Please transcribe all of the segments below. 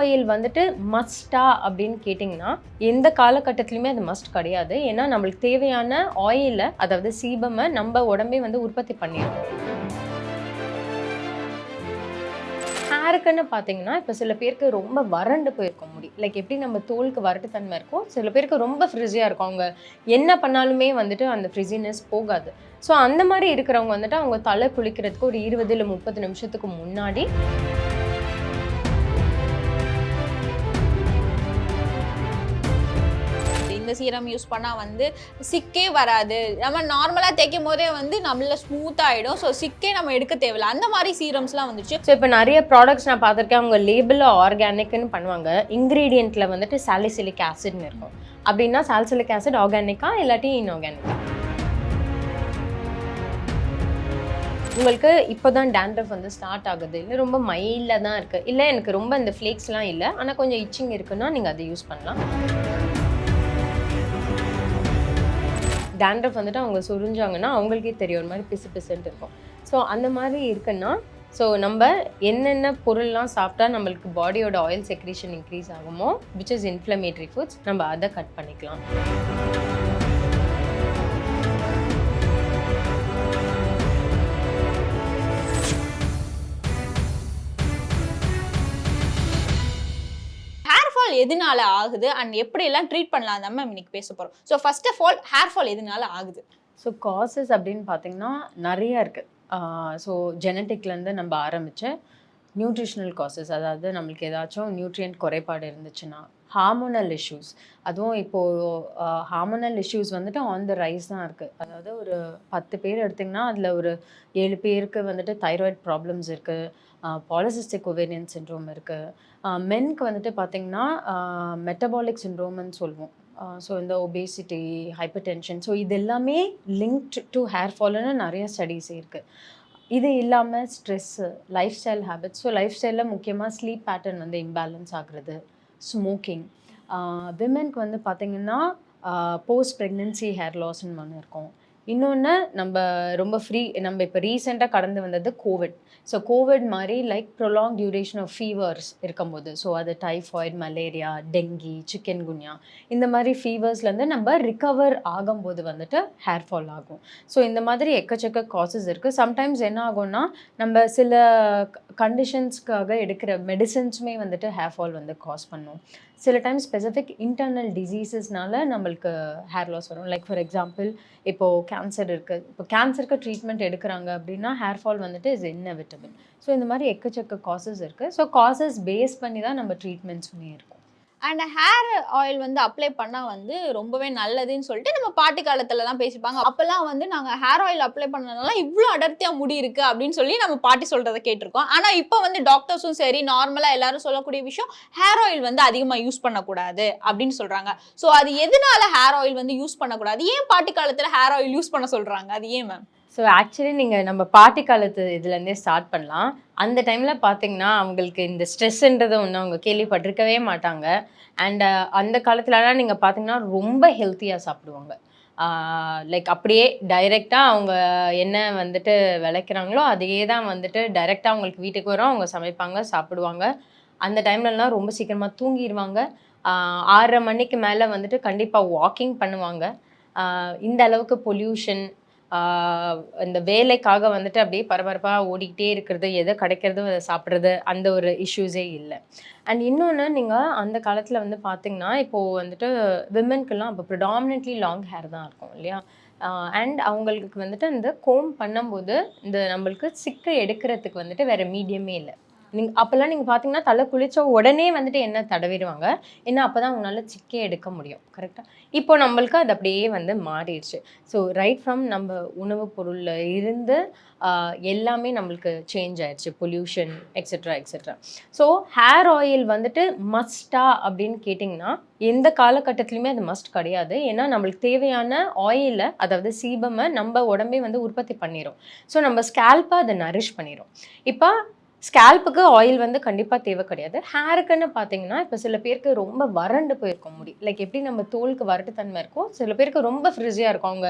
Oil வந்துட்டு மஸ்டா அப்படின்னு கேட்டிங்கன்னா எந்த காலகட்டத்திலுமே அது மஸ்ட் கிடையாது. ஏன்னா நம்மளுக்கு தேவையான ஆயிலை, அதாவது சீபமை நம்ம உடம்பே வந்து உற்பத்தி பண்ணிடும். ஹேருக்குன்னு பார்த்தீங்கன்னா, இப்போ சில பேருக்கு ரொம்ப வறண்டு போயிருக்கும் முடி. லைக் எப்படி நம்ம தோலுக்கு வறட்டுத்தன்மை இருக்கும், சில பேருக்கு ரொம்ப ஃப்ரிஸியாக இருக்கும். அவங்க என்ன பண்ணாலுமே வந்துட்டு அந்த ஃப்ரிஸினஸ் போகாது. ஸோ அந்த மாதிரி இருக்கிறவங்க வந்துட்டு அவங்க தலை குளிக்கிறதுக்கு ஒரு 20 இல்லை 30 நிமிஷத்துக்கு முன்னாடி இந்த சீரம் யூஸ் பண்ணால் வந்து சிக்கே வராது. நம்ம நார்மலாக தேய்க்கும் போதே வந்து நம்மள ஸ்மூத்தாக ஆகிடும். ஸோ சிக்கே நம்ம எடுக்க தேவையில்லை. அந்த மாதிரி சீரம்ஸ்லாம் வந்துச்சு. ஸோ இப்போ நிறைய ப்ராடக்ட்ஸ் நான் பார்த்துருக்கேன். அவங்க லேபிளில் ஆர்கானிக்னு பண்ணுவாங்க. இன்க்ரீடியண்ட்டில் வந்துட்டு சாலிசிலிக் ஆசிட்னு இருக்கும். அப்படின்னா சாலிசிலிக் ஆசிட் ஆர்கானிக்கா இல்லாட்டி இன்ஆர்கானிக்கா? உங்களுக்கு இப்போ தான் டேண்ட்ரஃப் வந்து ஸ்டார்ட் ஆகுது, இல்லை ரொம்ப மைல்டாக தான் இருக்குது, இல்லை எனக்கு ரொம்ப இந்த ஃப்ளேக்ஸ்லாம் இல்லை ஆனால் கொஞ்சம் இச்சிங் இருக்குன்னா நீங்கள் அதை யூஸ் பண்ணலாம். டேண்ட்ரஃப் வந்துட்டு அவங்க சுரிஞ்சாங்கன்னா அவங்களுக்கே தெரியும் ஒரு மாதிரி பிசு பிசுன்ட்டு இருக்கும். ஸோ அந்த மாதிரி இருக்குன்னா ஸோ நம்ம என்னென்ன பொருள்லாம் சாப்பிட்டா நம்மளுக்கு பாடியோட ஆயில் செக்ரீஷன் இன்க்ரீஸ் ஆகுமோ, விச் இஸ் இன்ஃப்ளமேட்ரி ஃபுட்ஸ், நம்ம அதை கட் பண்ணிக்கலாம். எதனால ஆகுது அண்ட் எப்படி எல்லாம் ட்ரீட் பண்ணலாம் தான் மேம் இன்னைக்கு பேச போறோம். So first of all hair fall எதனால ஆகுது? ஸோ காசஸ் அப்படின்னு பார்த்தீங்கன்னா நிறையா இருக்குது. ஸோ ஜெனட்டிக்லேருந்து நம்ம ஆரம்பித்து நியூட்ரிஷனல் காசஸ், அதாவது நம்மளுக்கு ஏதாச்சும் நியூட்ரியன்ட் குறைபாடு இருந்துச்சுன்னா, ஹார்மோனல் இஷ்யூஸ், அதுவும் இப்போது ஹார்மோனல் இஷ்யூஸ் வந்துட்டு ஆன் த ரைஸ் தான் இருக்குது. அதாவது ஒரு 10 பேர் எடுத்திங்கன்னா அதில் ஒரு 7 பேருக்கு வந்துட்டு தைராய்டு ப்ராப்ளம்ஸ் இருக்குது, பாலிசிஸ்டிக் ஒவேரியன் சிண்ட்ரோம் இருக்குது. மென்க்கு வந்துட்டு பார்த்திங்கன்னா மெட்டபாலிக் சிண்ட்ரோம்னு சொல்லுவோம். ஸோ இந்த ஒபேசிட்டி, ஹைப்பர் டென்ஷன், ஸோ இது எல்லாமே லிங்க்ட் டு ஹேர் ஃபால்னு நிறைய ஸ்டடீஸ் இருக்குது. இது இல்லாமல் stress, life style habits. So life ஸ்டைலில் முக்கியமாக ஸ்லீப் பேட்டர்ன் வந்து இம்பேலன்ஸ் ஆகுறது, ஸ்மோக்கிங். விமென்க்கு வந்து பார்த்திங்கன்னா போஸ்ட் ப்ரெக்னென்சி ஹேர் லாஸ்ன்னு ஒன்று இருக்கும். இன்னொன்று நம்ம நம்ம இப்போ ரீசெண்டாக கடந்து வந்தது கோவிட். ஸோ கோவிட் மாதிரி like prolonged duration of fevers இருக்கும்போது, ஸோ அது typhoid, malaria, dengue, chikungunya, இந்த மாதிரி ஃபீவர்ஸ்லேருந்து நம்ம ரிகவர் ஆகும்போது வந்துட்டு ஹேர் ஃபால் ஆகும். ஸோ இந்த மாதிரி எக்கச்சக்க காசஸ் இருக்குது. சம்டைம்ஸ் என்ன ஆகும்னா நம்ம சில கண்டிஷன்ஸ்க்காக எடுக்கிற மெடிசன்ஸுமே வந்துட்டு ஹேர் ஃபால் வந்து காஸ் பண்ணும். சில டைம் ஸ்பெசிஃபிக் இன்டர்னல் டிசீசஸ்னால நம்மளுக்கு ஹேர் லாஸ் வரும். லைக் ஃபார் எக்ஸாம்பிள் இப்போது கேன்சர் இருக்குது. இப்போ கேன்சருக்கு ட்ரீட்மெண்ட் எடுக்கிறாங்க அப்படின்னா ஹேர் ஃபால் வந்துட்டு இஸ் இன்எவிட்டபிள். ஸோ இந்த மாதிரி எக்கச்சக்க காசஸ் இருக்குது. ஸோ காசஸ் பேஸ் பண்ணி தான் நம்ம ட்ரீட்மெண்ட்ஸுமே இருக்கும். அண்ட் ஹேர் ஆயில் வந்து அப்ளை பண்ணால் வந்து ரொம்பவே நல்லதுன்னு சொல்லிட்டு நம்ம பாட்டி காலத்துலலாம் பேசிப்பாங்க. அப்போல்லாம் வந்து நாங்கள் ஹேர் ஆயில் அப்ளை பண்ணனால இவ்வளோ அடர்த்தியாக முடி இருக்குது அப்படின்னு சொல்லி நம்ம பாட்டி சொல்கிறத கேட்டிருக்கோம். ஆனால் இப்போ வந்து டாக்டர்ஸும் சரி, நார்மலாக எல்லாரும் சொல்லக்கூடிய விஷயம், ஹேர் ஆயில் வந்து அதிகமாக யூஸ் பண்ணக்கூடாது அப்படின்னு சொல்கிறாங்க. ஸோ அது எதனால ஹேர் ஆயில் வந்து யூஸ் பண்ணக்கூடாது? ஏன் பாட்டி காலத்தில் ஹேர் ஆயில் யூஸ் பண்ண சொல்கிறாங்க? அது ஏன் மேம்? ஸோ ஆக்சுவலி நீங்கள் நம்ம பாட்டி காலத்து இதுலேருந்தே ஸ்டார்ட் பண்ணலாம். அந்த டைமில் பார்த்தீங்கன்னா அவங்களுக்கு இந்த ஸ்ட்ரெஸ்ஸுன்றதை ஒன்று அவங்க கேள்விப்பட்டிருக்கவே மாட்டாங்க. அண்ட் அந்த காலத்துலலாம் நீங்கள் பார்த்தீங்கன்னா ரொம்ப ஹெல்த்தியாக சாப்பிடுவாங்க. லைக் அப்படியே டைரெக்டாக அவங்க என்ன வந்துட்டு விளைக்கிறாங்களோ அதையே தான் வந்துட்டு டைரெக்டாக அவங்களுக்கு வீட்டுக்கு வரும், அவங்க சமைப்பாங்க, சாப்பிடுவாங்க. அந்த டைம்லலாம் ரொம்ப சீக்கிரமாக தூங்கிடுவாங்க. 6:30 மணிக்கு மேலே வந்துட்டு கண்டிப்பாக வாக்கிங் பண்ணுவாங்க. இந்த அளவுக்கு பொல்யூஷன், இந்த வேலைக்காக வந்துட்டு அப்படியே பரபரப்பாக ஓடிக்கிட்டே இருக்கிறது, எதை கிடைக்கிறதோ அதை சாப்பிட்றது, அந்த ஒரு இஷ்யூஸே இல்லை. அண்ட் இன்னொன்று, நீங்கள் அந்த காலத்தில் வந்து பார்த்திங்கன்னா இப்போது வந்துட்டு விமென்க்கெல்லாம் இப்போ ப்ரிடாமினென்ட்லி லாங் ஹேர் தான் இருக்கும் இல்லையா? அண்ட் அவங்களுக்கு வந்துட்டு இந்த கோம் பண்ணும்போது இந்த நம்மளுக்கு சிக்கை எடுக்கிறதுக்கு வந்துட்டு வேறு மீடியமே இல்லை. அப்போல்லாம் நீங்கள் பார்த்தீங்கன்னா தலை குளிச்ச உடனே வந்துட்டு எண்ணெய் தடவிடுவாங்க. ஏன்னா அப்போ தான் அவங்களால சிக்கே எடுக்க முடியும். கரெக்டாக இப்போ நம்மளுக்கு அது அப்படியே வந்து மாறிடுச்சு. ஸோ ரைட் ஃப்ரம் நம்ம உணவுப் பொருளில் இருந்து எல்லாமே நம்மளுக்கு சேஞ்ச் ஆயிடுச்சு, pollution etcetera etcetera. So hair oil வந்துட்டு மஸ்டா அப்படின்னு கேட்டிங்கன்னா எந்த காலகட்டத்துலையுமே அது மஸ்ட் கிடையாது. ஏன்னா நம்மளுக்கு தேவையான ஆயிலை, அதாவது சீபமை நம்ம உடம்பே வந்து உற்பத்தி பண்ணிடும். ஸோ நம்ம ஸ்கேல்ப்பை அதை நரிஷ் பண்ணிடும். இப்போ ஸ்கேல்ப்புக்கு ஆயில் வந்து கண்டிப்பாக தேவை கிடையாது. ஹேருக்குன்னு பார்த்தீங்கன்னா இப்போ சில பேருக்கு ரொம்ப வறண்டு போயிருக்கும் முடி. லைக் எப்படி நம்ம தோலுக்கு வறட்டுத்தன்மை இருக்கும், சில பேருக்கு ரொம்ப ஃப்ரிஸியாக இருக்கும். அவங்க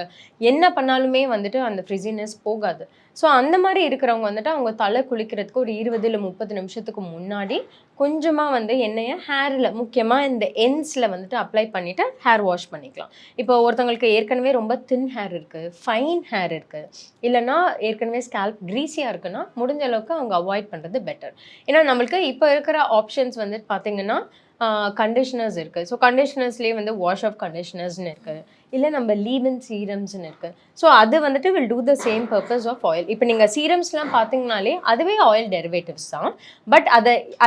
என்ன பண்ணாலுமே வந்துட்டு அந்த ஃப்ரிஸினஸ் போகாது. ஸோ அந்த மாதிரி இருக்கிறவங்க வந்துட்டு அவங்க தலை குளிக்கிறதுக்கு ஒரு 20 இல்லை 30 நிமிஷத்துக்கு முன்னாடி கொஞ்சமாக வந்து எண்ணெயை ஹேரில் முக்கியமாக இந்த எண்ட்ஸில் வந்துட்டு அப்ளை பண்ணிவிட்டு ஹேர் வாஷ் பண்ணிக்கலாம். இப்போ ஒருத்தவங்களுக்கு ஏற்கனவே ரொம்ப தின் ஹேர் இருக்குது, ஃபைன் ஹேர் இருக்குது, இல்லைனா ஏற்கனவே ஸ்கேல்ப் க்ரீஸியாக இருக்குன்னா முடிஞ்ச அளவுக்கு அவங்க அவாய்ட் பண்ணுறது பெட்டர். ஏன்னா நம்மளுக்கு இப்போ இருக்கிற ஆப்ஷன்ஸ் வந்துட்டு பார்த்தீங்கன்னா கண்டிஷனர்ஸ் இருக்குது. ஸோ கண்டிஷனர்ஸ்லேயே வந்து வாஷ் ஆஃப் கண்டிஷனர்ஸ்னு இருக்குது, இல்லை நம்ம லீவ்-இன் சீரம்ஸ்னு இருக்குது. ஸோ அது வந்துட்டு will do the same purpose of oil. இப்போ நீங்கள் சீரம்ஸ்லாம் பார்த்தீங்கனாலே அதுவே ஆயில் டெரிவேட்டிவ்ஸ் தான். பட்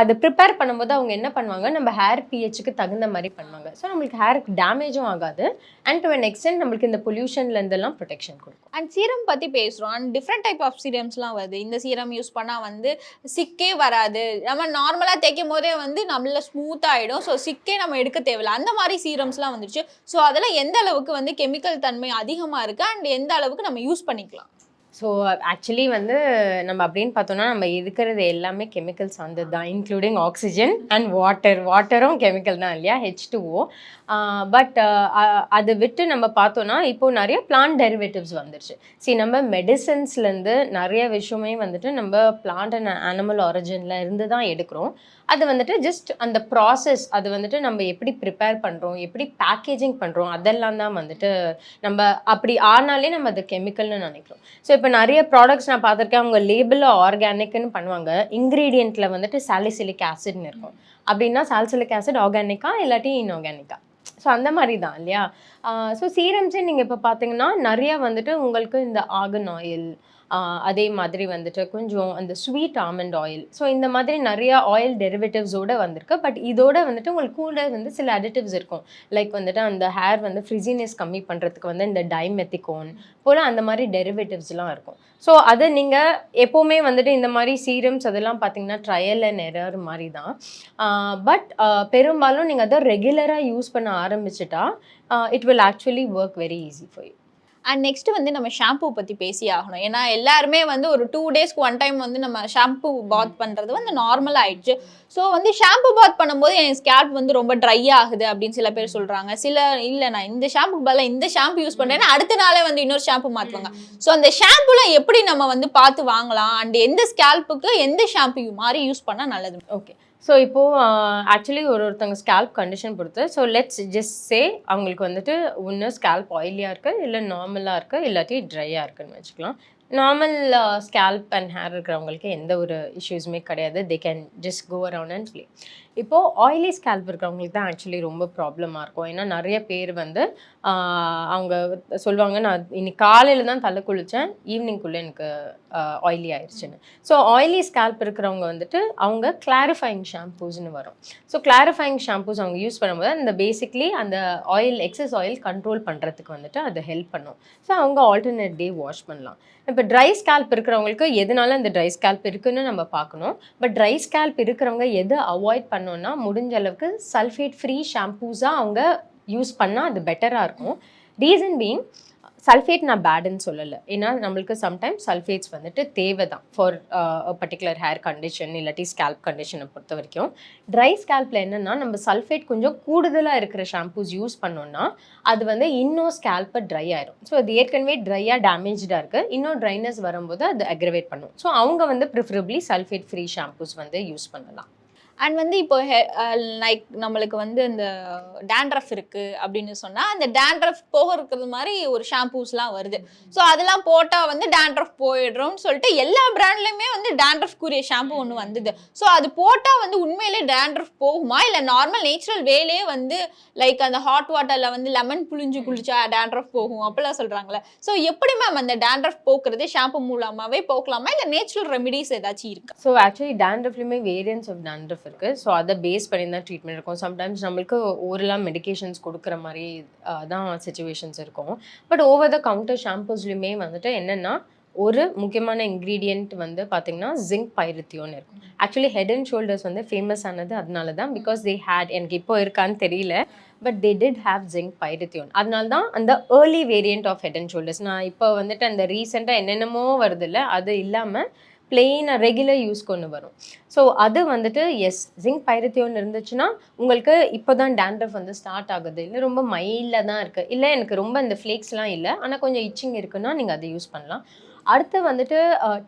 அதை ப்ரிப்பேர் பண்ணும்போது அவங்க என்ன பண்ணுவாங்க, நம்ம ஹேர் பிஹெச்சுக்கு தகுந்த மாதிரி பண்ணுவாங்க. ஸோ நம்மளுக்கு ஹேருக்கு டேமேஜும் ஆகாது, அண்ட் டு அன் எக்ஸ்டென்ட் நம்மளுக்கு இந்த பொல்யூஷன்லேருந்தெல்லாம் ப்ரொடெக்ஷன் கொடுக்கும். அண்ட் சீரம் பற்றி பேசுகிறோம். அண்ட் டிஃப்ரெண்ட் டைப் ஆஃப் சீரம்ஸ்லாம் வருது. இந்த சீரம் யூஸ் பண்ணால் வந்து சிக்கே வராது, நம்ம நார்மலாக தேய்க்கும் போதே வந்து நம்மள ஸ்மூத்தாக ஆகிடும், ஸோ சிக்கே நம்ம எடுக்க தேவையில்லை, அந்த மாதிரி சீரம்ஸ்லாம் வந்துருச்சு. ஸோ அதெல்லாம் எந்த அளவுக்கு வந்து கெமிக்கல் தன்மை அதிகமாக இருக்குது அண்ட் எந்த அளவுக்கு நம்ம யூஸ் பண்ணிக்கலாம்? ஸோ ஆக்சுவலி வந்து நம்ம அப்படின்னு பார்த்தோம்னா நம்ம இருக்கிறது எல்லாமே கெமிக்கல் சார்ந்தது தான், இன்க்ளூடிங் ஆக்சிஜன் அண்ட் வாட்டரும் கெமிக்கல் தான் இல்லையா, H2O. பட் அதை விட்டு நம்ம பார்த்தோன்னா இப்போது நிறைய பிளான்ட் டெரிவேட்டிவ்ஸ் வந்துருச்சு. நம்ம மெடிசன்ஸ்லேருந்து நிறைய விஷயமே வந்துட்டு நம்ம பிளான்ட் அண்ட் அனிமல் ஆரிஜினில் இருந்து தான் எடுக்கிறோம். அது வந்துட்டு ஜஸ்ட் அந்த ப்ராசஸ், அது வந்துட்டு நம்ம எப்படி ப்ரிப்பேர் பண்ணுறோம், எப்படி பேக்கேஜிங் பண்ணுறோம், அதெல்லாம் தான் வந்துட்டு நம்ம அப்படி ஆனாலே நம்ம அது கெமிக்கல்னு நினைக்கிறோம். ஸோ இப்போ நிறைய ப்ராடக்ட்ஸ் நான் பார்த்துருக்கேன், அவங்க லேபிளில் ஆர்கானிக்னு பண்ணுவாங்க, இன்க்ரீடியண்ட்டில் வந்துட்டு சாலிசிலிக் ஆசிட்னு இருக்கும். அப்படின்னா சாலிசிலிக் ஆசிட் ஆர்கானிக்கா இல்லாட்டி இன்ஆர்கானிக்கா, ஸோ அந்த மாதிரி தான் இல்லையா. ஸோ சீரம்ஸே நீங்கள் இப்போ பார்த்தீங்கன்னா நிறையா வந்துட்டு உங்களுக்கு இந்த ஆர்கன் ஆயில், அதே மாதிரி வந்துட்டு கொஞ்சம் அந்த ஸ்வீட் ஆல்மண்ட் ஆயில், ஸோ இந்த மாதிரி நிறையா ஆயில் டெரிவேட்டிவ்ஸோடு வந்திருக்கு. பட் இதோட வந்துட்டு உங்களுக்கு கூட வந்து சில அடிட்டிவ்ஸ் இருக்கும். லைக் வந்துட்டு அந்த ஹேர் வந்து ஃப்ரிஸினஸ் கம்மி பண்ணுறதுக்கு வந்து இந்த டைமெத்திகோன் போல் அந்த மாதிரி டெரிவேட்டிவ்ஸ்லாம் இருக்கும். ஸோ அதை நீங்கள் எப்போவுமே வந்துட்டு இந்த மாதிரி சீரம்ஸ் அதெல்லாம் பார்த்தீங்கன்னா ட்ரையல் அண்ட் எரர் மாதிரி தான். பட் பெரும்பாலும் நீங்கள் அதை ரெகுலராக யூஸ் பண்ண ஆரம்பிச்சிட்டா it will actually work very easy for you. And next வந்து நம்ம ஷாம்பூ பற்றி பேசி ஆகணும். ஏன்னா எல்லாருமே வந்து ஒரு 2 டேஸ்க்கு 1 டைம் வந்து நம்ம ஷாம்பூ பாத் பண்ணுறது வந்து நார்மலாக ஆயிடுச்சு. ஸோ வந்து ஷாம்பூ பாத் பண்ணும்போது என் ஸ்கேல்ப் வந்து ரொம்ப ட்ரை ஆகுது அப்படின்னு சில பேர் சொல்கிறாங்க. சில இல்லை நான் இந்த ஷாம்புக்கு பதிலாக இந்த ஷாம்பு யூஸ் பண்ணுறேன்னா அடுத்த நாளே வந்து இன்னொரு ஷாம்பு மாற்றுவாங்க. ஸோ அந்த ஷாம்புலாம் எப்படி நம்ம வந்து பார்த்து வாங்கலாம், அண்ட் எந்த ஸ்கேல்ப்புக்கு எந்த ஷாம்பு மாதிரி யூஸ் பண்ணால் நல்லது? ஓகே, ஸோ இப்போது ஆக்சுவலி ஒருத்தவங்க ஸ்கேல்ப் கண்டிஷன் பொறுத்து, ஸோ லெட்ஸ் ஜஸ்ட் சே அவங்களுக்கு வந்துட்டு ஒன்று ஸ்கேல்ப் ஆயிலியாக இருக்குது, இல்லை நார்மலாக இருக்குது, இல்லாட்டி ட்ரையாக இருக்குதுன்னு வச்சுக்கலாம். நார்மல் ஸ்கேல்ப் அண்ட் ஹேர் இருக்கிறவங்களுக்கு எந்த ஒரு இஷ்யூஸுமே கிடையாது, they can just go around and play. இப்போது ஆயிலி ஸ்கேல்ப் இருக்கிறவங்களுக்கு தான் ஆக்சுவலி ரொம்ப ப்ராப்ளமாக இருக்கும். ஏன்னா நிறைய பேர் வந்து அவங்க சொல்லுவாங்க, நான் இன்னைக்கு காலையில் தான் தலை குளித்தேன், ஈவினிங்குள்ளே எனக்கு ஆயிலி ஆயிடுச்சுன்னு. ஸோ ஆயிலி ஸ்கேல்ப் இருக்கிறவங்க வந்துட்டு அவங்க கிளாரிஃபைங் ஷாம்பூஸ்னு வரும். ஸோ கிளாரிஃபைங் ஷாம்பூஸ் அவங்க யூஸ் பண்ணும்போது அந்த பேசிக்லி அந்த ஆயில் எக்ஸஸ் ஆயில் கண்ட்ரோல் பண்ணுறதுக்கு வந்துட்டு அது ஹெல்ப் பண்ணும். ஸோ அவங்க ஆல்டர்னேட் டே வாஷ் பண்ணலாம். இப்போ ட்ரை ஸ்கேல்ப் இருக்கிறவங்களுக்கு எதனால அந்த ட்ரை ஸ்கேல்ப் இருக்குன்னு நம்ம பார்க்கணும். பட் ட்ரை ஸ்கேல்ப் இருக்கிறவங்க எதை அவாய்ட் பண்ணோன்னா முடிஞ்ச அளவுக்கு சல்ஃபேட் ஃப்ரீ ஷாம்பூஸாக அவங்க யூஸ் பண்ணால் அது பெட்டராக இருக்கும். ரீசன் பீயிங், சல்ஃபேட் நான் பேடுன்னு சொல்லலை, ஏன்னா நம்மளுக்கு சம்டைம்ஸ் சல்ஃபேட்ஸ் வந்துட்டு தேவை தான் ஃபார் பர்டிகுலர் ஹேர் கண்டிஷன் இல்லாட்டி ஸ்கேல்ப் கண்டிஷனை பொறுத்த வரைக்கும். ட்ரை ஸ்கேல்பில் என்னென்னா நம்ம சல்ஃபேட் கொஞ்சம் கூடுதலாக இருக்கிற ஷாம்பூஸ் யூஸ் பண்ணோன்னா அது வந்து இன்னும் ஸ்கேல்ப்பை ட்ரை ஆயிரும். ஸோ அது ஏற்கனவே ட்ரையாக டேமேஜாக இருக்குது, இன்னும் ட்ரைனஸ் வரும்போது அது அக்ரவேட் பண்ணும். ஸோ அவங்க வந்து ப்ரிஃபரபிளி சல்ஃபேட் ஃப்ரீ ஷாம்பூஸ் வந்து யூஸ் பண்ணலாம். அண்ட் வந்து இப்போ லைக் நம்மளுக்கு வந்து இந்த டேண்ட்ரஃப் இருக்குது அப்படின்னு சொன்னால் அந்த டேண்ட்ரஃப் போக இருக்கிறது மாதிரி ஒரு ஷாம்பூஸ்லாம் வருது. ஸோ அதெல்லாம் போட்டால் வந்து டேண்ட்ரஃப் போயிடுறோம்னு சொல்லிட்டு எல்லா பிராண்ட்லேயுமே வந்து டேண்ட்ரஃப்க்குரிய ஷாம்பு ஒன்று வந்தது. ஸோ அது போட்டால் வந்து உண்மையிலே டேண்ட்ரஃப் போகுமா, இல்லை நார்மல் நேச்சுரல் வேலையே வந்து லைக் அந்த ஹாட் வாட்டரில் வந்து லெமன் புளிஞ்சு குளிச்சா டேண்ட்ரஃப் போகும் அப்படிலாம் சொல்கிறாங்களே. ஸோ எப்படி மேம் அந்த டேண்ட்ரஃப் போக்குறது ஷாம்பு மூலமாகவே போக்கலாமா, இல்லை நேச்சுரல் ரெமிடிஸ் ஏதாச்சும் இருக்கா? ஸோ ஆக்சுவலி டேண்ட்ரஃப்லையுமே வேரியன்ஸ் ஆஃப் டேண்ட்ரஃப் இருக்குது. ஸோ அதை பேஸ் பண்ணி தான் ட்ரீட்மெண்ட் இருக்கும். சம்டைம்ஸ் நம்மளுக்கு ஓரலாக மெடிக்கேஷன்ஸ் கொடுக்குற மாதிரி தான் சிச்சுவேஷன்ஸ் இருக்கும். பட் ஓவர் த கவுண்டர் ஷாம்பூஸ்லையுமே வந்துட்டு என்னென்னா ஒரு முக்கியமான இன்க்ரீடியன்ட் வந்து பார்த்திங்கன்னா ஜிங்க் பைரித்தியோன்னு இருக்கும். ஆக்சுவலி ஹெட் அண்ட் ஷோல்டர்ஸ் வந்து ஃபேமஸ் ஆனது அதனால தான், பிகாஸ் தே ஹேட், எனக்கு இப்போ இருக்கான்னு தெரியல, but they did have zinc pyrithione. அதனால தான் அந்த early variant of Head and Shoulders. நான் இப்போ வந்துட்டு அந்த ரீசெண்டாக என்னென்னமோ வருது இல்லை, அது இல்லாமல் பிளெயினாக ரெகுலர் யூஸ்க்கு ஒன்று வரும். ஸோ அது வந்துட்டு எஸ் ஜிங்க் பைரித்தியோன் இருந்துச்சுன்னா உங்களுக்கு இப்போ தான் டேண்ட்ரஃப் வந்து ஸ்டார்ட் ஆகுது, இல்லை ரொம்ப மைல்டாக தான் இருக்குது, இல்லை எனக்கு ரொம்ப இந்த ஃப்ளேக்ஸ்லாம் இல்லை ஆனால் கொஞ்சம் இச்சிங் இருக்குன்னா நீங்கள் அதை யூஸ் பண்ணலாம். அடுத்து வந்துட்டு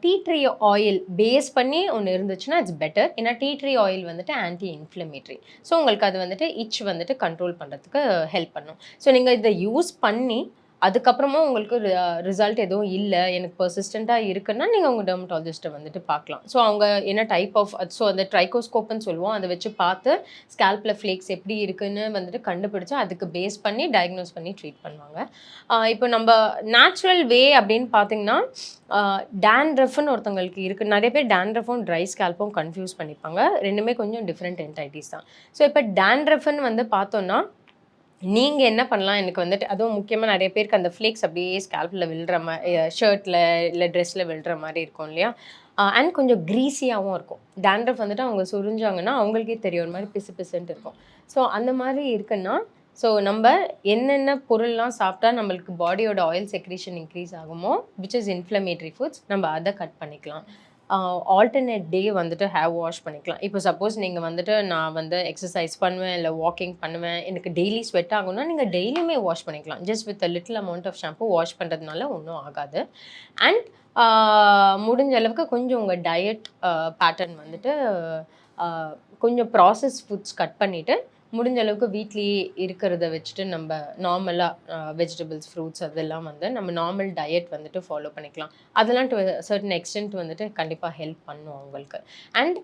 டீ ட்ரீ ஆயில் பேஸ் பண்ணி ஒன்று இருந்துச்சுன்னா இட்ஸ் பெட்டர். ஏன்னா டீ ட்ரீ ஆயில் வந்துட்டு ஆன்டி இன்ஃப்ளமேட்ரி. ஸோ உங்களுக்கு அது வந்துட்டு இச் வந்துட்டு கண்ட்ரோல் பண்ணுறதுக்கு ஹெல்ப் பண்ணும். ஸோ நீங்கள் இதை யூஸ் பண்ணி அதுக்கப்புறமும் உங்களுக்கு ரிசல்ட் எதுவும் இல்லை, எனக்கு பர்சிஸ்டண்ட்டாக இருக்குன்னா நீங்கள் உங்கள் டெர்மட்டாலஜிஸ்ட்டை வந்துட்டு பார்க்கலாம். ஸோ அவங்க என்ன டைப் ஆஃப் ஸோ அந்த ட்ரைகோஸ்கோப்னு சொல்லுவோம், அதை வச்சு பார்த்து ஸ்கேல்பில் ஃப்ளேக்ஸ் எப்படி இருக்குன்னு வந்துட்டு கண்டுபிடிச்சு அதுக்கு பேஸ் பண்ணி டயக்னோஸ் பண்ணி ட்ரீட் பண்ணுவாங்க. இப்போ நம்ம நேச்சுரல் வே அப்படின்னு பார்த்தீங்கன்னா டேண்ட்ரஃப்னு ஒருத்தவங்களுக்கு இருக்குது. நிறைய பேர் டேண்ட்ரஃபும் ட்ரை ஸ்கேல்ப்பும் கன்ஃபியூஸ் பண்ணிப்பாங்க. ரெண்டுமே கொஞ்சம் டிஃப்ரெண்ட் என்டைட்டிஸ் தான். ஸோ இப்போ டேண்ட்ரஃப்னு வந்து பார்த்தோன்னா நீங்கள் என்ன பண்ணலாம், எனக்கு வந்துட்டு அதுவும் முக்கியமாக நிறைய பேருக்கு அந்த ஃப்ளேக்ஸ் அப்படியே ஸ்கேல்பில் விழுற மாதிரி, ஷர்ட்டில் இல்லை ட்ரெஸ்ஸில் விழுற மாதிரி இருக்கும் இல்லையா, அண்ட் கொஞ்சம் க்ரீஸியாகவும் இருக்கும். டேண்ட்ரஃப் வந்துட்டு அவங்க சுரிஞ்சாங்கன்னா அவங்களுக்கே தெரியும் ஒரு மாதிரி பிசு பிசுன்ட்டு இருக்கும். ஸோ அந்த மாதிரி இருக்குன்னா ஸோ நம்ம என்னென்ன பொருள்லாம் சாப்பிட்டா நம்மளுக்கு பாடியோட ஆயில் செக்ரீஷன் இன்க்ரீஸ் ஆகுமோ விச் இஸ் இன்ஃப்ளமேட்ரி ஃபுட்ஸ், நம்ம அதை கட் பண்ணிக்கலாம். ஆல்டர்னேட் டே வந்துட்டு ஹேர் வாஷ் பண்ணிக்கலாம். இப்போ சப்போஸ் நீங்கள் வந்துட்டு நான் வந்து எக்ஸசைஸ் பண்ணுவேன் இல்லை வாக்கிங் பண்ணுவேன், எனக்கு டெய்லி ஸ்வெட் ஆகும்னா நீங்கள் டெய்லியுமே வாஷ் பண்ணிக்கலாம். Just with little amount of shampoo wash பண்ணுறதுனால ஒன்றும் ஆகாது. அண்ட் முடிஞ்ச அளவுக்கு கொஞ்சம் உங்கள் டயட் பேட்டர்ன் வந்துட்டு கொஞ்சம் ப்ராசஸ் ஃபுட்ஸ் கட் பண்ணிவிட்டு முடிஞ்ச அளவுக்கு வீட்லேயே இருக்கிறத வச்சுட்டு நம்ம நார்மலாக வெஜிடபிள்ஸ் ஃப்ரூட்ஸ் அதெல்லாம் வந்து நம்ம நார்மல் டயட் வந்துட்டு ஃபாலோ பண்ணிக்கலாம். அதெல்லாம் டு சர்டன் எக்ஸ்டென்ட் வந்துட்டு கண்டிப்பாக ஹெல்ப் பண்ணும் அவங்களுக்கு. அண்ட்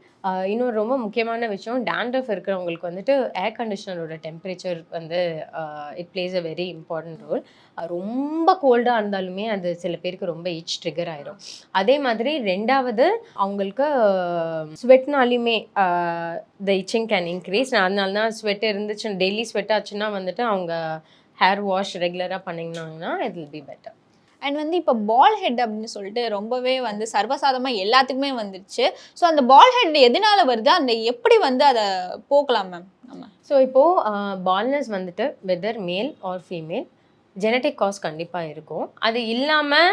இன்னொரு ரொம்ப முக்கியமான விஷயம், டேண்ட்ரஃப் இருக்கிறவங்களுக்கு வந்துட்டு ஏர் கண்டிஷனரோட டெம்பரேச்சர் வந்து it plays a very important role. ரொம்ப கோல்டாக இருந்தாலுமே அது சில பேருக்கு ரொம்ப இச் ட்ரிகர் ஆயிரும். அதே மாதிரி ரெண்டாவது அவங்களுக்கு ஸ்வெட்னாலையுமே த இச்சிங் கேன் இன்க்ரீஸ். அதனால தான் ஸ்வெட் இருந்துச்சு, டெய்லி ஸ்வெட் ஆச்சுன்னா வந்துட்டு அவங்க ஹேர் வாஷ் ரெகுலராக பண்ணிங்கனாங்கன்னா it will be better. And வந்து இப்போ பால் ஹெட் அப்படின்னு சொல்லிட்டு ரொம்பவே வந்து சர்வசாதாரணமாக எல்லாத்துக்குமே வந்துருச்சு. ஸோ அந்த பால் ஹெட் எதனால வருது, அந்த எப்படி வந்து அதை போக்கலாம் மேம் நம்ம? ஸோ இப்போது பால்னஸ் வந்துட்டு whether male or female genetic cause கண்டிப்பாக இருக்கும். அது இல்லாமல்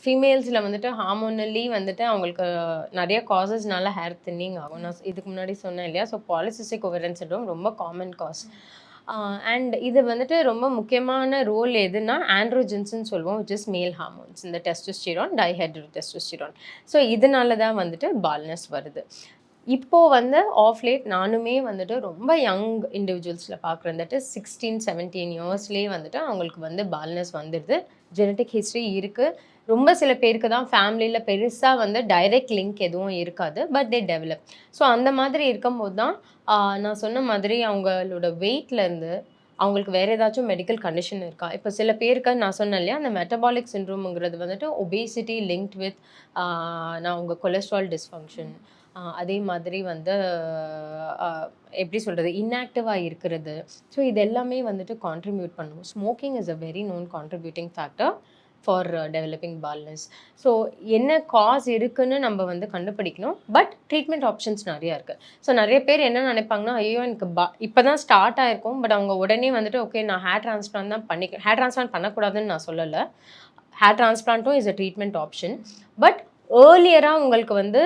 ஃபீமேல்ஸில் வந்துட்டு ஹார்மோனலி வந்துட்டு அவங்களுக்கு நிறைய காசஸ்னால ஹேர் தின்னிங் ஆகும். நான் இதுக்கு முன்னாடி சொன்னேன் இல்லையா, ஸோ பாலிசிஸ்டிக் ஓவரியன் சிண்ட்ரோம் ரொம்ப காமன் காஸ். அண்ட் இது வந்துட்டு ரொம்ப முக்கியமான ரோல் எதுனா ஆண்ட்ரோஜென்ஸ்ன்னு சொல்லுவோம், விச் இஸ் மேல் ஹார்மோன்ஸ், இந்த டெஸ்டோஸ்டிரான் டைஹைட்ரோடெஸ்டோஸ்டிரான். ஸோ இதனால தான் வந்துட்டு பால்னஸ் வருது. இப்போது வந்து ஆஃப் லேட் நானுமே வந்துட்டு ரொம்ப யங் இண்டிவிஜுவல்ஸில் பார்க்குறேன், தட் இஸ் 16-17 இயர்ஸ்லேயே வந்துட்டு அவங்களுக்கு வந்து பால்னஸ் வந்துடுது. ஜெனட்டிக் ஹிஸ்ட்ரி இருக்குது. ரொம்ப சில பேருக்கு தான் ஃபேமிலியில் பெருசாக வந்து டைரெக்ட் லிங்க் எதுவும் இருக்காது, பட் தே டெவலப். ஸோ அந்த மாதிரி இருக்கும்போது தான் நான் சொன்ன மாதிரி அவங்களோட வெயிட்லேருந்து அவங்களுக்கு வேறு ஏதாச்சும் மெடிக்கல் கண்டிஷன் இருக்கா. இப்போ சில பேருக்கு நான் சொன்னேன் இல்லையா, அந்த மெட்டபாலிக் சிண்ட்ரோம்ங்கிறது வந்துட்டு ஒபேசிட்டி லிங்க்ட் வித் நான் உங்கள் கொலஸ்ட்ரால் டிஸ்ஃபங்க்ஷன், அதே மாதிரி வந்து எப்படி சொல்கிறது, இன்ஆக்டிவாக இருக்கிறது. ஸோ இது எல்லாமே வந்துட்டு கான்ட்ரிபியூட் பண்ணும். Smoking is a very known contributing factor for developing baldness. So என்ன காஸ் இருக்குன்னு நம்ம வந்து கண்டுபிடிக்கணும். பட் ட்ரீட்மெண்ட் ஆப்ஷன்ஸ் நிறையா இருக்குது. ஸோ நிறைய பேர் என்ன நினைப்பாங்கன்னா, ஐயோ எனக்கு இப்போ தான் ஸ்டார்ட் ஆகிருக்கும், பட் அவங்க உடனே வந்துட்டு ஓகே நான் ஹேர் டிரான்ஸ்பிளான்ட் தான் ஹேர் டிரான்ஸ்பிளான்ட் பண்ணக்கூடாதுன்னு நான் சொல்லலை. ஹேர் டிரான்ஸ்பிளான்ட்டும் is a treatment option. But ஏர்லியராக உங்களுக்கு வந்து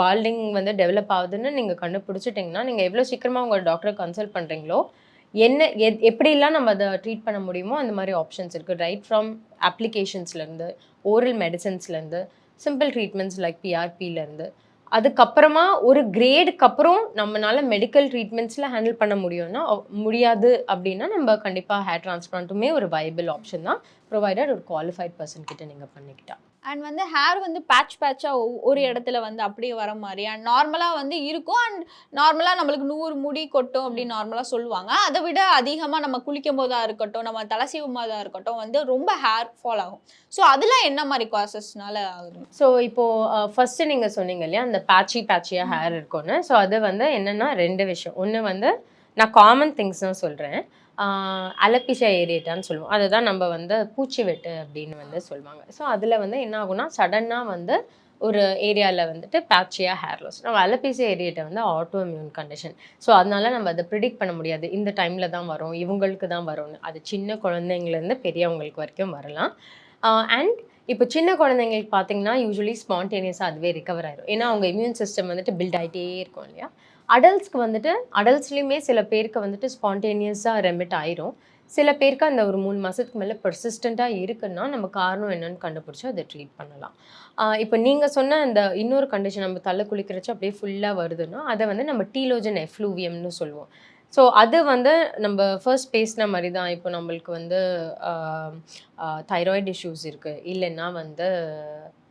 பால்டிங் வந்து டெவலப் ஆகுதுன்னு நீங்கள் கண்டுபிடிச்சிட்டிங்கன்னா நீங்கள் எவ்வளோ சீக்கிரமாக உங்கள் டாக்டரை கன்சல்ட் பண்ணுறீங்களோ என்ன எப்படிலாம் நம்ம அதை ட்ரீட் பண்ண முடியுமோ அந்த மாதிரி ஆப்ஷன்ஸ் இருக்குது. ரைட் ஃப்ரம் அப்ளிகேஷன்ஸ்லேருந்து, ஓரல் மெடிசன்ஸ்லேருந்து, சிம்பிள் ட்ரீட்மெண்ட்ஸ் லைக் பிஆர்பிலேருந்து, அதுக்கப்புறமா ஒரு கிரேடுக்கு அப்புறம் நம்மளால மெடிக்கல் ட்ரீட்மெண்ட்ஸில் ஹேண்டில் பண்ண முடியாது அப்படின்னா நம்ம கண்டிப்பாக ஹேர் டிரான்ஸ்பிளான்ட்டுமே ஒரு வயபிள் ஆப்ஷன் தான், ப்ரொவைடட் ஒரு குவாலிஃபைட் பர்சன் கிட்ட நீங்கள் பண்ணிக்கிட்டா. அண்ட் வந்து ஹேர் வந்து பேட்சாக ஒரு இடத்துல வந்து அப்படியே வர மாதிரி அண்ட் நார்மலாக வந்து இருக்கும். அண்ட் நார்மலாக நம்மளுக்கு 100 முடி கொட்டும் அப்படின்னு நார்மலாக சொல்லுவாங்க. அதை விட அதிகமாக நம்ம குளிக்கும் போதாக இருக்கட்டும், நம்ம தலை சீவும் போதாக இருக்கட்டும் வந்து ரொம்ப ஹேர் ஃபால் ஆகும். ஸோ அதெல்லாம் என்ன மாதிரி காசஸ்னால ஆகுது? ஸோ இப்போது ஃபஸ்ட்டு நீங்கள் சொன்னீங்க இல்லையா, அந்த பேட்சியாக ஹேர் இருக்கும்னு. ஸோ அது வந்து என்னென்னா 2 விஷயம். ஒன்று வந்து நான் காமன் திங்ஸ் தான் சொல்கிறேன். அலப்பிஷா ஏரியேட்டான்னு சொல்லுவோம். அதை தான் நம்ம வந்து பூச்சி வெட்டு அப்படின்னு வந்து சொல்லுவாங்க. ஸோ அதில் வந்து என்ன ஆகும்னா சடனாக வந்து ஒரு ஏரியாவில் வந்துட்டு பேட்சியாக ஹேர் லாஸ். நம்ம அலப்பிஷா ஏரியேட்டை வந்து ஆட்டோ இம்யூன் கண்டிஷன். ஸோ அதனால நம்ம அதை ப்ரிடிக்ட் பண்ண முடியாது, இந்த டைமில் தான் வரும், இவங்களுக்கு தான் வரும்னு. அது சின்ன குழந்தைங்கலேருந்து பெரியவங்களுக்கு வரைக்கும் வரலாம். அண்ட் இப்போ சின்ன குழந்தைங்களுக்கு பார்த்தீங்கன்னா யூஸ்வலி ஸ்பான்டேனியஸாக அதுவே ரிகவர் ஆயிடும். ஏன்னா அவங்க இம்யூன் சிஸ்டம் வந்துட்டு பில்ட் ஆகிட்டே இருக்கும் இல்லையா. அடல்ட்ஸ்க்கு வந்துட்டு அடல்ட்ஸ்லேயுமே சில பேருக்கு வந்துட்டு ஸ்பான்டேனியஸாக ரெமிட் ஆயிரும். சில பேருக்கு அந்த ஒரு 3 மாதத்துக்கு மேலே பெர்சிஸ்டண்ட்டாக இருக்குன்னா நம்ம காரணம் என்னன்னு கண்டுபிடிச்சி அதை ட்ரீட் பண்ணலாம். இப்போ நீங்கள் சொன்ன அந்த இன்னொரு கண்டிஷன் நம்ம தலை குளிக்கிறச்சு அப்படியே ஃபுல்லாக வருதுன்னா அதை வந்து நம்ம டீலோஜன் எஃப்ளூவியம்னு சொல்லுவோம். ஸோ அது வந்து நம்ம ஃபர்ஸ்ட் பேசின மாதிரி தான். இப்போ நம்மளுக்கு வந்து தைராய்டு இஷ்யூஸ் இருக்குது, இல்லைன்னா வந்து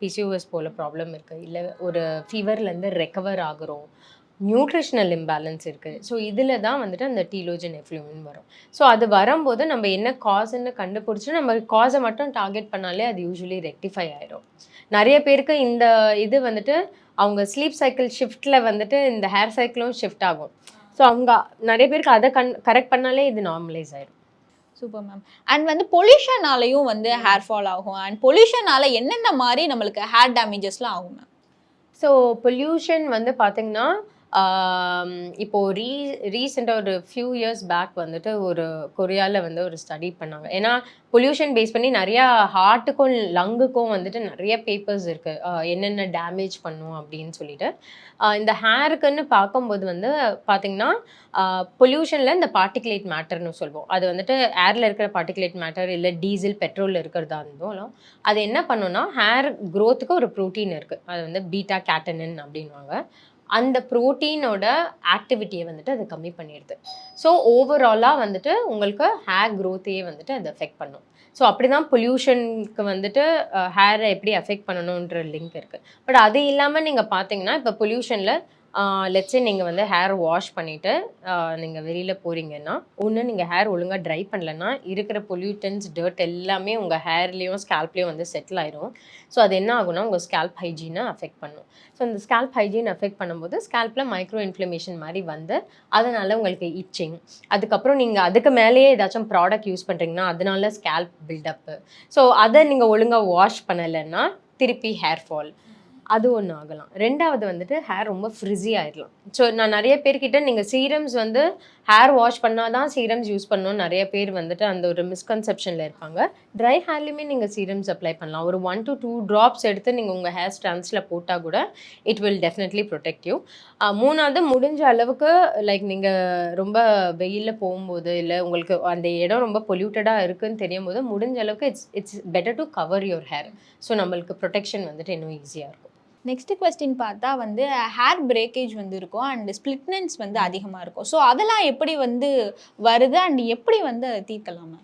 பிசிஓஎஸ் போல் ப்ராப்ளம் இருக்குது, இல்லை ஒரு ஃபீவர்லேருந்து ரெக்கவர் ஆகுறோம், நியூட்ரிஷனல் இம்பேலன்ஸ் இருக்குது. ஸோ இதில் தான் வந்துட்டு அந்த டீலோஜன் எஃப்ளூவின் வரும். ஸோ அது வரும்போது நம்ம என்ன காசுன்னு கண்டுபிடிச்சி நம்ம காசை மட்டும் டார்கெட் பண்ணாலே அது யூஸ்வலி ரெக்டிஃபை ஆயிரும். நிறைய பேருக்கு இந்த இது வந்துட்டு அவங்க ஸ்லீப் சைக்கிள் ஷிஃப்ட்டில் வந்துட்டு இந்த ஹேர் சைக்கிளும் ஷிஃப்ட் ஆகும். ஸோ அவங்க நிறைய பேருக்கு அதை கரெக்ட் பண்ணாலே இது நார்மலைஸ் ஆயிடும். Super ma'am. அண்ட் வந்து பொல்யூஷனாலையும் வந்து ஹேர் ஃபால் ஆகும். அண்ட் பொல்யூஷனால என்னென்ன மாதிரி நம்மளுக்கு ஹேர் டேமேஜஸ்லாம் ஆகும் மேம்? ஸோ பொல்யூஷன் வந்து பார்த்தீங்கன்னா இப்போ ரீசெண்டாக ஒரு ஃபியூ இயர்ஸ் பேக் வந்துட்டு ஒரு கொரியாவில் வந்து ஒரு ஸ்டடி பண்ணாங்க. ஏன்னா பொல்யூஷன் பேஸ் பண்ணி நிறையா ஹார்ட்டுக்கும் லங்குக்கும் வந்துட்டு நிறைய பேப்பர்ஸ் இருக்குது என்னென்ன டேமேஜ் பண்ணும் அப்படின்னு சொல்லிட்டு. இந்த ஹேருக்குன்னு பார்க்கும்போது வந்து பார்த்திங்கன்னா பொல்யூஷனில் இந்த பார்ட்டிகுலேட் மேட்டர்னு சொல்லுவோம். அது வந்துட்டு ஏரில் இருக்கிற பார்ட்டிகுலேட் மேட்டர் இல்லை டீசல் பெட்ரோலில் இருக்கிறதா இருந்தாலும் அது என்ன பண்ணுன்னா ஹேர் க்ரோத்துக்கு ஒரு ப்ரோட்டீன் இருக்குது, அது வந்து பீட்டா கேட்டனின் அப்படின்வாங்க. அந்த ப்ரோட்டீனோட ஆக்டிவிட்டியை வந்துட்டு அது கம்மி பண்ணிடுது. ஸோ ஓவராலாக வந்துட்டு உங்களுக்கு ஹேர் க்ரோத்தையே வந்துட்டு அது அஃபெக்ட் பண்ணும். ஸோ அப்படி தான் பொல்யூஷனுக்கு வந்துட்டு ஹேரை எப்படி அஃபெக்ட் பண்ணணுன்ற லிங்க் இருக்குது. பட் அது இல்லாமல் நீங்கள் பார்த்தீங்கன்னா இப்போ பொல்யூஷனில் லெட்ஸே நீங்கள் வந்து ஹேர் வாஷ் பண்ணிவிட்டு நீங்கள் வெளியில் போகிறீங்கன்னா ஒன்று நீங்கள் ஹேர் ஒழுங்காக ட்ரை பண்ணலன்னா இருக்கிற பொல்யூட்டன்ஸ் டர்ட் எல்லாமே உங்கள் ஹேர்லேயும் ஸ்கேல்ப்லேயும் வந்து செட்டில் ஆயிரும். ஸோ அது என்ன ஆகும்னா உங்கள் ஸ்கேல்ப் ஹைஜீனை அஃபெக்ட் பண்ணும். ஸோ அந்த ஸ்கேல்ப் ஹைஜீன் அஃபெக்ட் பண்ணும்போது ஸ்கேல்ப்பில் மைக்ரோ இன்ஃப்ளமேஷன் மாதிரி வந்து அதனால் உங்களுக்கு இச்சிங், அதுக்கப்புறம் நீங்கள் அதுக்கு மேலேயே ஏதாச்சும் ப்ராடக்ட் யூஸ் பண்ணுறீங்கன்னா அதனால ஸ்கேல்ப் பில்டப்பு. ஸோ அதை நீங்கள் ஒழுங்காக வாஷ் பண்ணலைன்னா திருப்பி ஹேர் ஃபால், அது ஒன்று ஆகலாம். ரெண்டாவது வந்துட்டு ஹேர் ரொம்ப ஃப்ரிஸி ஆகிடலாம். ஸோ நான் நிறைய பேர்கிட்ட நீங்கள் சீரம்ஸ் வந்து ஹேர் வாஷ் பண்ணால் தான் சீரம்ஸ் யூஸ் பண்ணணும்னு நிறைய பேர் வந்துட்டு அந்த ஒரு மிஸ்கன்செப்ஷனில் இருப்பாங்க. ட்ரை ஹேர்லேயுமே நீங்கள் சீரம்ஸ் அப்ளை பண்ணலாம். ஒரு 1 to 2 ட்ராப்ஸ் எடுத்து நீங்கள் உங்கள் ஹேர் ஸ்டாண்ட்ஸில் போட்டால் கூட it will definitely protect you. மூணாவது முடிஞ்ச அளவுக்கு லைக் நீங்கள் ரொம்ப வெயிலில் போகும்போது இல்லை உங்களுக்கு அந்த இடம் ரொம்ப பொல்யூட்டடாக இருக்குதுன்னு தெரியும் போது முடிஞ்ச அளவுக்கு it's better to cover your hair. So நம்மளுக்கு ப்ரொடெக்ஷன் வந்துட்டு இன்னும் ஈஸியாக இருக்கும். நெக்ஸ்ட் கொஸ்டின் பார்த்தா வந்து ஹேர் பிரேக்கேஜ் வந்து இருக்கும் அண்ட் ஸ்பிளிட்னன்ஸ் வந்து அதிகமாக இருக்கும். ஸோ அதெல்லாம் எப்படி வந்து வருது அண்ட் எப்படி வந்து அதை தீர்க்கலாமா?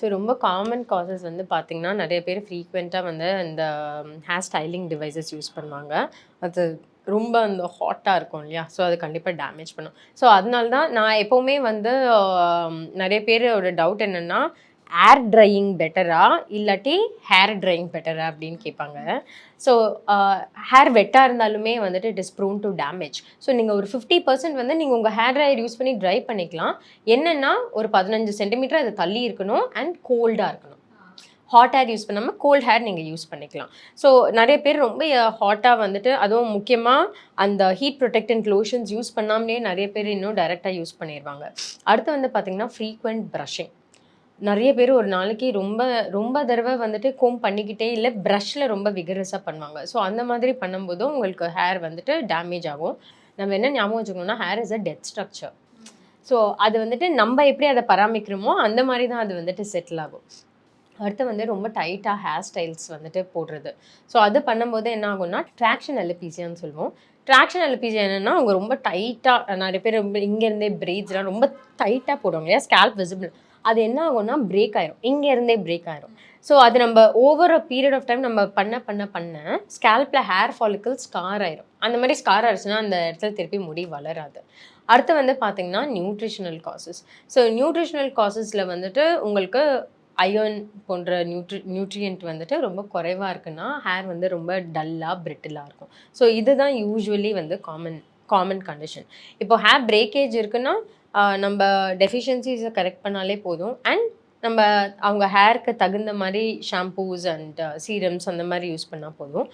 ஸோ ரொம்ப காமன் காசஸ் வந்து பார்த்திங்கன்னா நிறைய பேர் ஃப்ரீக்வெண்ட்டாக வந்து இந்த ஹேர் ஸ்டைலிங் டிவைசஸ் யூஸ் பண்ணுவாங்க. அது ரொம்ப அந்த ஹாட்டாக இருக்கும் இல்லையா, ஸோ அது கண்டிப்பாக டேமேஜ் பண்ணும். ஸோ அதனால தான் நான் எப்போவுமே வந்து நிறைய பேரோட டவுட் என்னென்னா ஏர் ட்ரையிங் பெட்டரா இல்லாட்டி ஹேர் ட்ரையிங் பெட்டரா அப்படின்னு கேட்பாங்க. ஸோ ஹேர் வெட்டாக இருந்தாலுமே வந்துட்டு it is prone to damage. So நீங்கள் ஒரு 50% வந்து நீங்கள் உங்கள் ஹேர் ட்ரையர் யூஸ் பண்ணி ட்ரை பண்ணிக்கலாம். என்னென்னா ஒரு 15 சென்டிமீட்டர் அது தள்ளி இருக்கணும் அண்ட் கோல்டாக இருக்கணும். ஹாட் ஹேர் யூஸ் பண்ணாமல் கோல்ட் ஹேர் நீங்கள் யூஸ் பண்ணிக்கலாம். ஸோ நிறைய பேர் ரொம்ப ஹாட்டாக வந்துட்டு அதுவும் முக்கியமாக அந்த ஹீட் ப்ரொடெக்டன்ட் லோஷன்ஸ் யூஸ் பண்ணாமலே நிறைய பேர் இன்னும் டைரெக்டாக யூஸ் பண்ணிடுவாங்க. அடுத்து வந்து பார்த்திங்கன்னா ஃப்ரீக்வெண்ட் ப்ரஷிங். நிறைய பேர் ஒரு நாளைக்கு ரொம்ப தடவை வந்துட்டு கோம் பண்ணிக்கிட்டே இல்லை ப்ரஷ்ஷில் ரொம்ப விகரஸாக பண்ணுவாங்க. ஸோ அந்த மாதிரி பண்ணும்போதும் உங்களுக்கு ஹேர் வந்துட்டு டேமேஜ் ஆகும். நம்ம என்ன ஞாபகம் வச்சுக்கணும்னா hair is a dead structure. So அது வந்துட்டு நம்ம எப்படி அதை பராமரிக்கிறோமோ அந்த மாதிரி தான் அது வந்துட்டு செட்டில் ஆகும். அடுத்து வந்து ரொம்ப டைட்டாக ஹேர் ஸ்டைல்ஸ் வந்துட்டு போடுறது. ஸோ அது பண்ணும்போது என்ன ஆகும்னா ட்ராக்ஷன் அலோபீசியான்னு சொல்லுவோம். ட்ராக்ஷன் அலோபீசியா என்னென்னா அவங்க ரொம்ப டைட்டாக நிறைய பேர் ரொம்ப இங்கேருந்தே பிரீட்ஸ்லாம் ரொம்ப டைட்டாக போடுவாங்க இல்லையா, ஸ்கேல்ப் விசிபிள். அது என்ன ஆகும்னா பிரேக் ஆயிரும், இங்கேருந்தே பிரேக் ஆயிரும். ஸோ அது நம்ம over a period of time நம்ம பண்ண ஸ்கேல்பில் ஹேர் ஃபாலிக்கல் ஸ்கார் ஆயிரும். அந்த மாதிரி ஸ்கார் ஆயிடுச்சுன்னா அந்த இடத்துல திருப்பி முடி வளராது. அடுத்து வந்து பார்த்திங்கன்னா நியூட்ரிஷனல் காசஸ். ஸோ நியூட்ரிஷனல் காசஸில் வந்துட்டு உங்களுக்கு அயர்ன் போன்ற நியூட்ரியன்ட் வந்துட்டு ரொம்ப குறைவாக இருக்குன்னா ஹேர் வந்து ரொம்ப டல்லாக பிரிட்டிலாக இருக்கும். ஸோ இதுதான் யூஸ்வலி வந்து காமன் கண்டிஷன். இப்போ ஹேர் பிரேக்கேஜ் இருக்குன்னா நம்ம டெஃபிஷியன்சிஸை கரெக்ட் பண்ணாலே போதும். அண்ட் நம்ம அவங்க ஹேருக்கு தகுந்த மாதிரி ஷாம்பூஸ் அண்ட் சீரம்ஸ் அந்த மாதிரி யூஸ் பண்ணால் போதும்.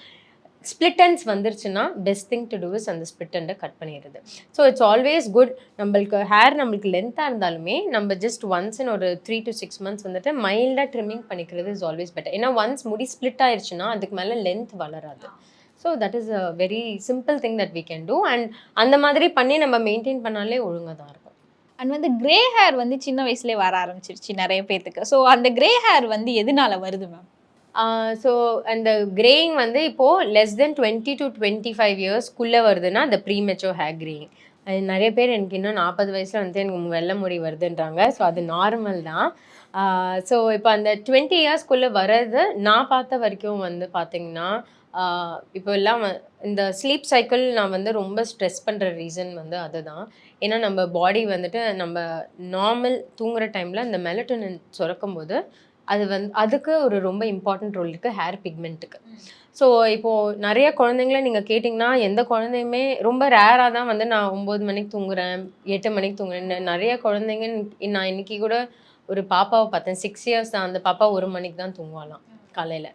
ஸ்பிளிட்டன்ஸ் வந்துருச்சுன்னா best thing to do is அந்த ஸ்பிளிட்டண்டை கட் பண்ணிடுறது. So it's always good. நம்மளுக்கு லென்த்தாக இருந்தாலுமே நம்ம ஜஸ்ட் ஒன்ஸ் இன் ஒரு 3 to 6 months வந்துட்டு மைல்டாக ட்ரிம்மிங் பண்ணிக்கிறது இஸ் ஆல்வேஸ் பெட்டர். ஏன்னா ஒன்ஸ் முடி ஸ்பிளிட் ஆயிடுச்சுன்னா அதுக்கு மேலே லென்த் வளராது. So that is a very simple thing that we can do. And அந்த மாதிரி பண்ணி நம்ம மெயின்டைன் பண்ணாலே ஒழுங்காக தான் இருக்கும். அண்ட் வந்து கிரே ஹேர் வந்து சின்ன வயசுலேயே வர ஆரம்பிச்சிருச்சு நிறைய பேத்துக்கு. ஸோ அந்த கிரே ஹேர் வந்து எதனால வருது மேம்? ஸோ அந்த கிரேயிங் வந்து இப்போது லெஸ் தென் 20 to 25 இயர்ஸ்க்குள்ளே வருதுன்னா அந்த ப்ரீமெச்சூர் ஹேர் கிரேயிங். அது நிறைய பேர் எனக்கு இன்னும் 40 வயசில் வந்து எனக்கு வெள்ளை முடி வருதுன்றாங்க. ஸோ அது நார்மல் தான். ஸோ இப்போ அந்த 20 இயர்ஸ்க்குள்ளே வர்றது நான் பார்த்த வரைக்கும் வந்து பார்த்தீங்கன்னா, இப்போ எல்லாம் இந்த ஸ்லீப் சைக்கிள் நான் வந்து ரொம்ப ஸ்ட்ரெஸ் பண்ணுற ரீசன் வந்து அதுதான். ஏன்னா நம்ம பாடி வந்துட்டு நம்ம நார்மல் தூங்குற டைமில் இந்த மெலட்டோனின் சுரக்கும்போது அது வந்து அதுக்கு ஒரு ரொம்ப இம்பார்ட்டன்ட் ரோல் இருக்குது ஹேர் பிக்மெண்ட்டுக்கு. ஸோ இப்போது நிறைய குழந்தைங்கள நீங்கள் கேட்டிங்கன்னா எந்த குழந்தையுமே ரொம்ப ரேராக தான் வந்து நான் 9 மணிக்கு தூங்குறேன், 8 மணிக்கு தூங்குறேன். நிறைய குழந்தைங்க நான் இன்னைக்கு கூட ஒரு பாப்பாவை பார்த்தேன், 6 இயர்ஸ் தான். அந்த பாப்பா 1 மணிக்கு தான் தூங்குவாளாம் காலையில்.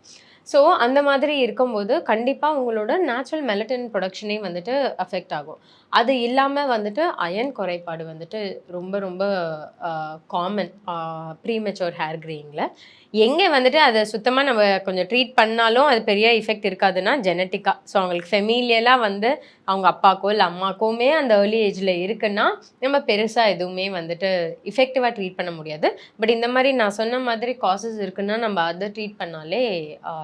ஸோ அந்த மாதிரி இருக்கும்போது கண்டிப்பாக உங்களோட நேச்சுரல் மெலட்டனின் ப்ரொடக்ஷனே வந்துட்டு அஃபெக்ட் ஆகும். அது இல்லாமல் வந்துட்டு அயன் குறைபாடு வந்துட்டு ரொம்ப ரொம்ப காமன் ப்ரீமெச்சூர் ஹேர் கிரேயிங்கில். எங்கே வந்துட்டு அதை சுத்தமாக நம்ம கொஞ்சம் ட்ரீட் பண்ணாலும் அது பெரிய எஃபெக்ட் இருக்காதுன்னா ஜெனட்டிக்காக. ஸோ அவங்களுக்கு ஃபெமிலியலாக வந்து அவங்க அப்பாக்கோ இல்லை அம்மாக்கோமே அந்த ஏர்லி ஏஜில் இருக்குன்னா நம்ம பெருசாக எதுவுமே வந்துட்டு இஃபெக்டிவாக ட்ரீட் பண்ண முடியாது. பட் இந்த மாதிரி நான் சொன்ன மாதிரி காசஸ் இருக்குன்னா நம்ம அதை ட்ரீட் பண்ணாலே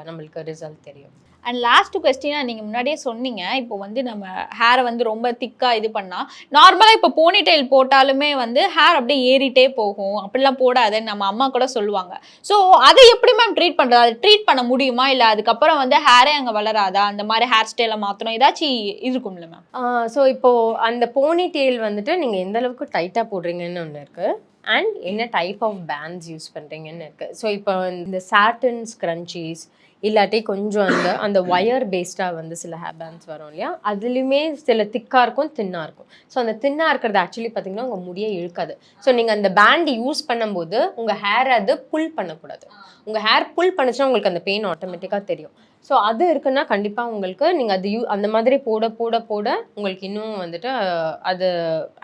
நம்மளுக்கு ரிசல்ட் தெரியும். அண்ட் லாஸ்ட் கொஸ்டினாக நீங்கள் முன்னாடியே சொன்னீங்க, இப்போ வந்து நம்ம ஹேரை வந்து ரொம்ப திக்காக இது பண்ணால் நார்மலாக இப்போ போனி டெயில் போட்டாலுமே வந்து ஹேர் அப்படியே ஏறிட்டே போகும், அப்படிலாம் போடாதுன்னு நம்ம அம்மா கூட சொல்லுவாங்க. ஸோ அதை எப்படி மேம் ட்ரீட் பண்ணுறது? அதை ட்ரீட் பண்ண முடியுமா? இல்லை அதுக்கப்புறம் வந்து ஹேரே அங்கே வளராதா? அந்த மாதிரி ஹேர் ஸ்டைலை மாற்றணும் ஏதாச்சும் இருக்கும்ல மேம்? ஸோ இப்போது அந்த போனி டெயில் வந்துட்டு நீங்கள் எந்த அளவுக்கு டைட்டாக போடுறீங்கன்னு ஒன்று இருக்குது. அண்ட் என்ன டைப் ஆஃப் பேண்ட்ஸ் யூஸ் பண்ணுறீங்கன்னு இருக்குது. ஸோ இப்போ இந்த சாட்டன் ஸ்க்ரன்ச்சீஸ் இல்லாட்டி கொஞ்சம் அந்த ஒயர் பேஸ்டாக வந்து சில ஹேர் பேண்ட்ஸ் வரும் இல்லையா, அதுலேயுமே சில திக்காக இருக்கும், தின்னாக இருக்கும். ஸோ அந்த தின்னாக இருக்கிறது ஆக்சுவலி பார்த்தீங்கன்னா உங்கள் முடியை இழுக்காது. ஸோ நீங்கள் அந்த பேண்ட் யூஸ் பண்ணும்போது உங்கள் ஹேரை அது புல் பண்ணக்கூடாது. உங்கள் ஹேர் புல் பண்ணுச்சுன்னா உங்களுக்கு அந்த பெயின் ஆட்டோமேட்டிக்காக தெரியும். ஸோ அது இருக்குன்னா கண்டிப்பாக உங்களுக்கு நீங்கள் அது அந்த மாதிரி போட போட போட உங்களுக்கு இன்னும் வந்துட்டு அது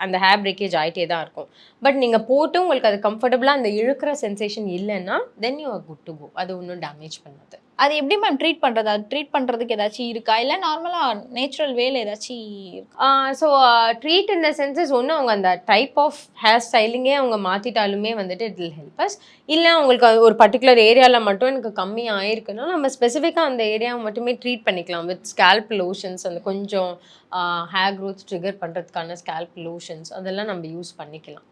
அந்த ஹேர் பிரேக்கேஜ் ஆகிட்டே தான் இருக்கும். பட் நீங்கள் போட்டு உங்களுக்கு அது கம்ஃபர்டபுளாக அந்த இழுக்கிற சென்சேஷன் இல்லைன்னா then you are good to go. அது ஒன்றும் டேமேஜ் பண்ணாது. அது எப்படி மேம் ட்ரீட் பண்ணுறது? அது ட்ரீட் பண்ணுறதுக்கு ஏதாச்சும் இருக்கா? இல்லை நார்மலாக நேச்சுரல் வேல ஏதாச்சும் இருக்கா? ஸோ ட்ரீட் இந்த சென்சஸ் ஒன்று அவங்க அந்த டைப் ஆஃப் ஹேர் ஸ்டைலிங்கே அவங்க மாற்றிட்டாலுமே வந்துட்டு இட் வில் ஹெல்ப் அஸ். இல்லை உங்களுக்கு ஒரு பர்டிகுலர் ஏரியாவில் மட்டும் எனக்கு கம்மி ஆயிருக்குன்னா நம்ம ஸ்பெசிஃபிக்காக அந்த ஏரியாவை மட்டுமே ட்ரீட் பண்ணிக்கலாம் வித் ஸ்கேல்ப் லோஷன்ஸ். அந்த கொஞ்சம் ஹேர் க்ரோத் ட்ரிகர் பண்ணுறதுக்கான ஸ்கேல்ப் லோஷன்ஸ் அதெல்லாம் நம்ம யூஸ் பண்ணிக்கலாம்.